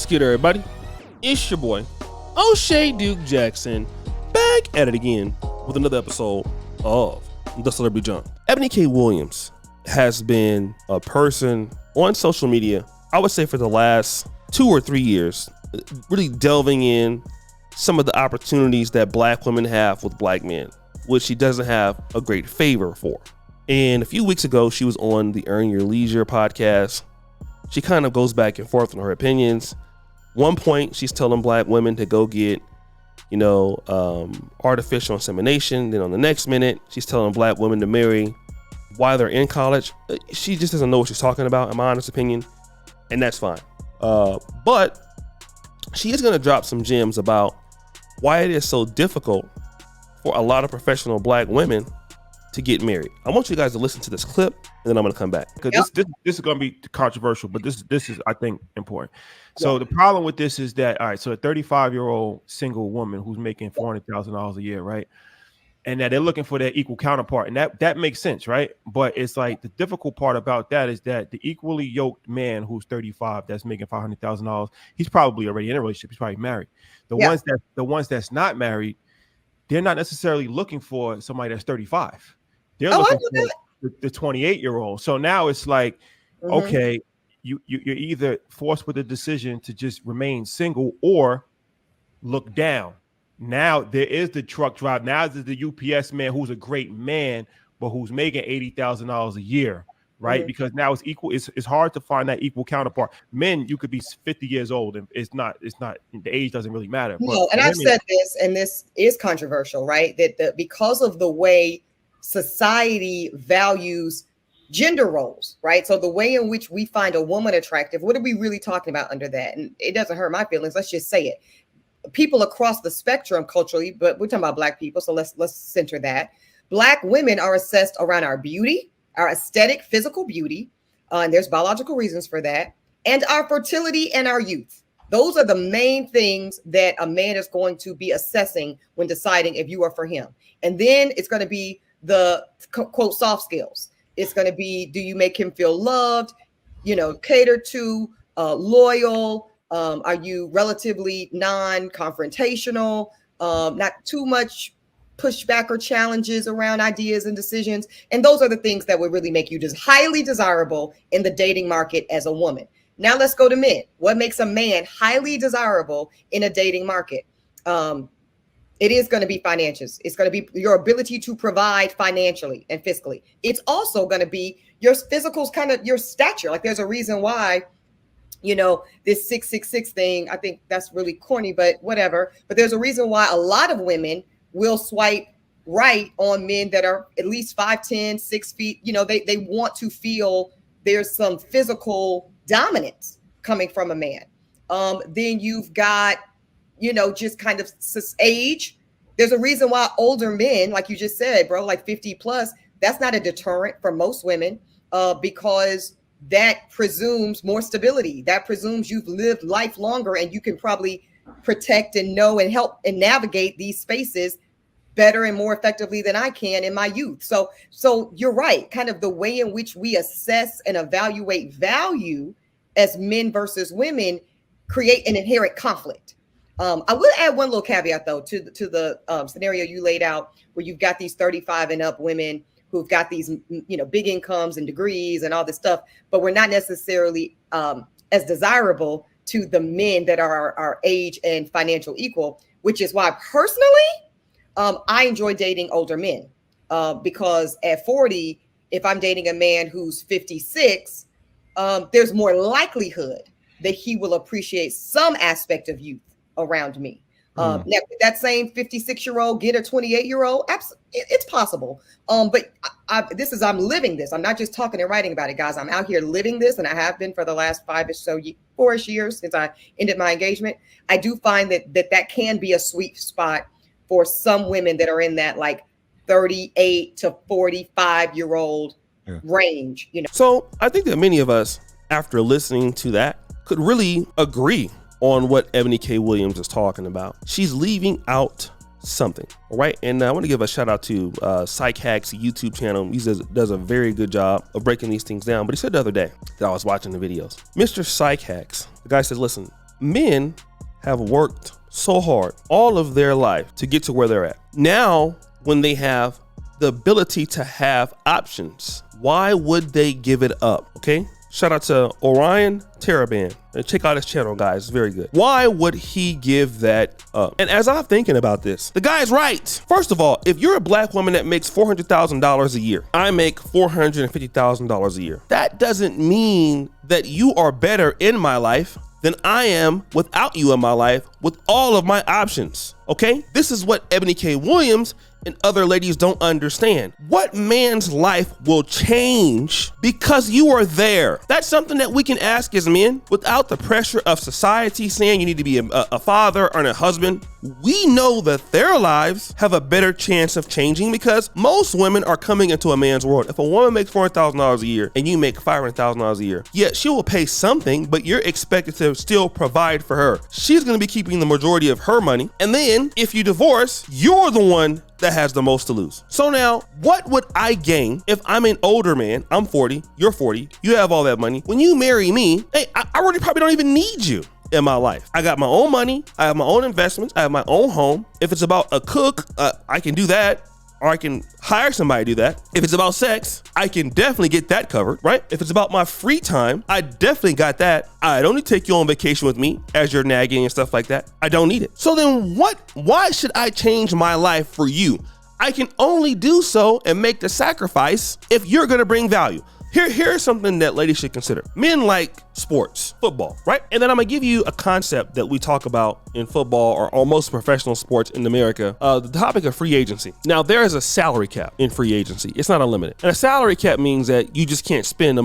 What's good, everybody? It's your boy, O'Shea Duke Jackson, back at it again with another episode of The Celebrity Jump. Eboni K. Williams has been a person on social media, I would say for the last 2 or 3 years, really delving in some of the opportunities that black women have with black men, which she doesn't have a great favor for. And a few weeks ago, she was on the Earn Your Leisure podcast. She kind of goes back and forth on her opinions. One point, she's telling black women to go get, artificial insemination. Then on the next minute, she's telling black women to marry while they're in college. She just doesn't know what she's talking about, in my honest opinion. And that's fine. But she is going to drop some gems about why it is so difficult for a lot of professional black women to get married. I want you guys to listen to this clip, and then I'm going to come back. Because this is going to be controversial, but this is, I think, important. So the problem with this is that, all right, so a 35-year-old single woman who's making $400,000 a year, right? And that they're looking for their equal counterpart. And that makes sense, right? But it's like the difficult part about that is that the equally yoked man who's 35 that's making $500,000, he's probably already in a relationship. He's probably married. The ones that's not married, they're not necessarily looking for somebody that's 35. They're looking for the 28-year-old. So now it's like, okay, you're either forced with a decision to just remain single or look down. Now there is the truck drive. Now there's the UPS man who's a great man, but who's making $80,000 a year, right? Because now it's equal. It's hard to find that equal counterpart. Men, you could be 50 years old, and it's not. The age doesn't really matter. No, and I've said this, and this is controversial, right? That because of the way society values gender roles, right? So the way in which we find a woman attractive, what are we really talking about under that? And it doesn't hurt my feelings. Let's just say it. People across the spectrum culturally, but we're talking about black people, so let's center that. Black women are assessed around our beauty, our aesthetic, physical beauty, and there's biological reasons for that, and our fertility and our youth. Those are the main things that a man is going to be assessing when deciding if you are for him. And then it's going to be the quote soft skills. It's going to be, do you make him feel loved, catered to, loyal? Are you relatively non-confrontational? Not too much pushback or challenges around ideas and decisions. And those are the things that would really make you just highly desirable in the dating market as a woman. Now let's go to men. What makes a man highly desirable in a dating market? It is going to be financials. It's going to be your ability to provide financially and fiscally. It's also going to be your physical, kind of your stature. Like there's a reason why, this 666 thing, I think that's really corny, but whatever. But there's a reason why a lot of women will swipe right on men that are at least 5'10", 6 feet. They want to feel there's some physical dominance coming from a man. Then you've got, just kind of age. There's a reason why older men, like you just said, bro, like 50 plus, that's not a deterrent for most women because that presumes more stability. That presumes you've lived life longer and you can probably protect and know and help and navigate these spaces better and more effectively than I can in my youth. So you're right. Kind of the way in which we assess and evaluate value as men versus women create an inherent conflict. I will add one little caveat though to the scenario you laid out where you've got these 35 and up women who've got these, big incomes and degrees and all this stuff, but we're not necessarily as desirable to the men that are our age and financial equal, which is why personally, I enjoy dating older men because at 40, if I'm dating a man who's 56, there's more likelihood that he will appreciate some aspect of youth around me. Now, could that same 56-year-old get a 28-year-old? It's possible. But I'm living this. I'm not just talking and writing about it, guys. I'm out here living this, and I have been for the last 4-ish years since I ended my engagement. I do find that can be a sweet spot for some women that are in that like 38 to 45-year-old range. So I think that many of us, after listening to that, could really agree on what Eboni K. Williams is talking about. She's leaving out something, all right? And I want to give a shout out to Psych Hack's YouTube channel. He does a very good job of breaking these things down. But he said the other day that I was watching the videos, Mr. Psych Hacks, the guy says, listen, men have worked so hard all of their life to get to where they're at. Now, when they have the ability to have options, why would they give it up? Okay. Shout out to Orion Teraban. And check out his channel, guys. It's very good. Why would he give that up? And as I'm thinking about this, the guy's right. First of all, if you're a black woman that makes $400,000 a year, I make $450,000 a year. That doesn't mean that you are better in my life than I am without you in my life with all of my options. Okay? This is what Eboni K. Williams and other ladies don't understand. What man's life will change because you are there? That's something that we can ask as men without the pressure of society saying you need to be a father or a husband. We know that their lives have a better chance of changing because most women are coming into a man's world. If a woman makes $400,000 a year and you make $500,000 a year, yeah, she will pay something, but you're expected to still provide for her. She's gonna be keeping the majority of her money. And then if you divorce, you're the one that has the most to lose. So now, what would I gain if I'm an older man? I'm 40, you're 40, you have all that money. When you marry me, hey, I really probably don't even need you in my life. I got my own money, I have my own investments, I have my own home. If it's about a cook, I can do that, or I can hire somebody to do that. If it's about sex, I can definitely get that covered, right? If it's about my free time, I definitely got that. I don't need to take you on vacation with me as you're nagging and stuff like that. I don't need it. So then why should I change my life for you? I can only do so and make the sacrifice if you're gonna bring value. Here's something that ladies should consider. Men like sports, football, right? And then I'm gonna give you a concept that we talk about in football or most professional sports in America, the topic of free agency. Now, there is a salary cap in free agency. It's not unlimited. And a salary cap means that you just can't spend,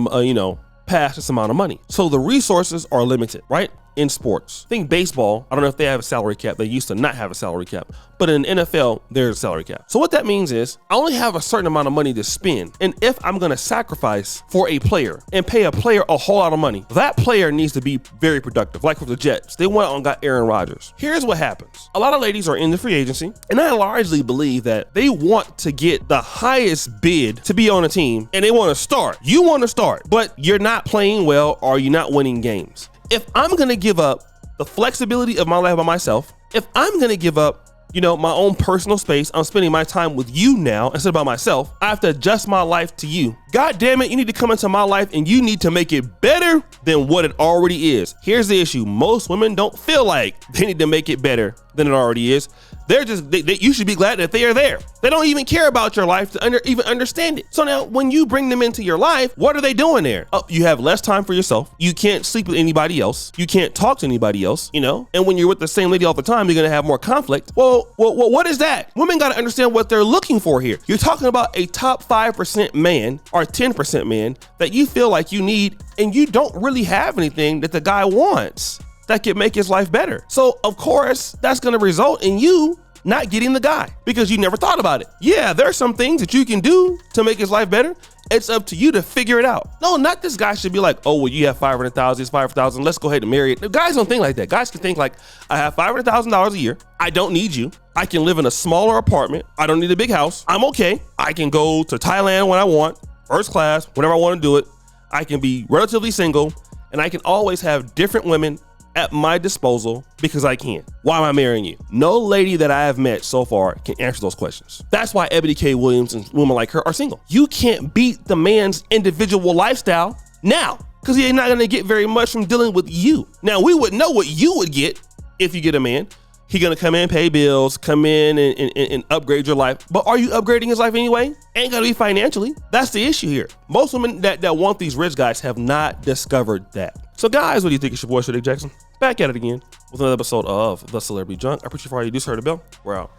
past this amount of money. So the resources are limited, right? In sports. Think baseball, I don't know if they have a salary cap. They used to not have a salary cap, but in NFL, there's a salary cap. So what that means is I only have a certain amount of money to spend. And if I'm gonna sacrifice for a player and pay a player a whole lot of money, that player needs to be very productive. Like with the Jets, they went out and got Aaron Rodgers. Here's what happens. A lot of ladies are in the free agency, and I largely believe that they want to get the highest bid to be on a team, and they wanna start. You wanna start, but you're not playing well or you're not winning games. If I'm gonna give up the flexibility of my life by myself, if I'm gonna give up, my own personal space, I'm spending my time with you now instead of by myself, I have to adjust my life to you. God damn it, you need to come into my life and you need to make it better than what it already is. Here's the issue. Most women don't feel like they need to make it better than it already is. They're just, you should be glad that they are there. They don't even care about your life to even understand it. So now when you bring them into your life, what are they doing there? Oh, you have less time for yourself. You can't sleep with anybody else. You can't talk to anybody else, And when you're with the same lady all the time, you're gonna have more conflict. Well, what is that? Women gotta understand what they're looking for here. You're talking about a top 5% man or 10% man that you feel like you need, and you don't really have anything that the guy wants that could make his life better. So of course, that's gonna result in you not getting the guy because you never thought about it. Yeah, there are some things that you can do to make his life better. It's up to you to figure it out. No, not this guy should be like, oh, well, you have 500,000, it's 500,000, let's go ahead and marry it. The guys don't think like that. Guys can think like, I have $500,000 a year. I don't need you. I can live in a smaller apartment. I don't need a big house. I'm okay. I can go to Thailand when I want, first class, whenever I want to do it. I can be relatively single, and I can always have different women at my disposal because I can. Why am I marrying you? No lady that I have met so far can answer those questions. That's why Eboni K. Williams and women like her are single. You can't beat the man's individual lifestyle now because he's not going to get very much from dealing with you. Now, we would know what you would get if you get a man. He's going to come in, pay bills, come in and upgrade your life. But are you upgrading his life anyway? Ain't going to be financially. That's the issue here. Most women that want these rich guys have not discovered that. So guys, what do you think? It's your boy, Shady Jackson. Back at it again with another episode of The Celebrity Junk. I appreciate you for all you do. Heard the bell. We're out.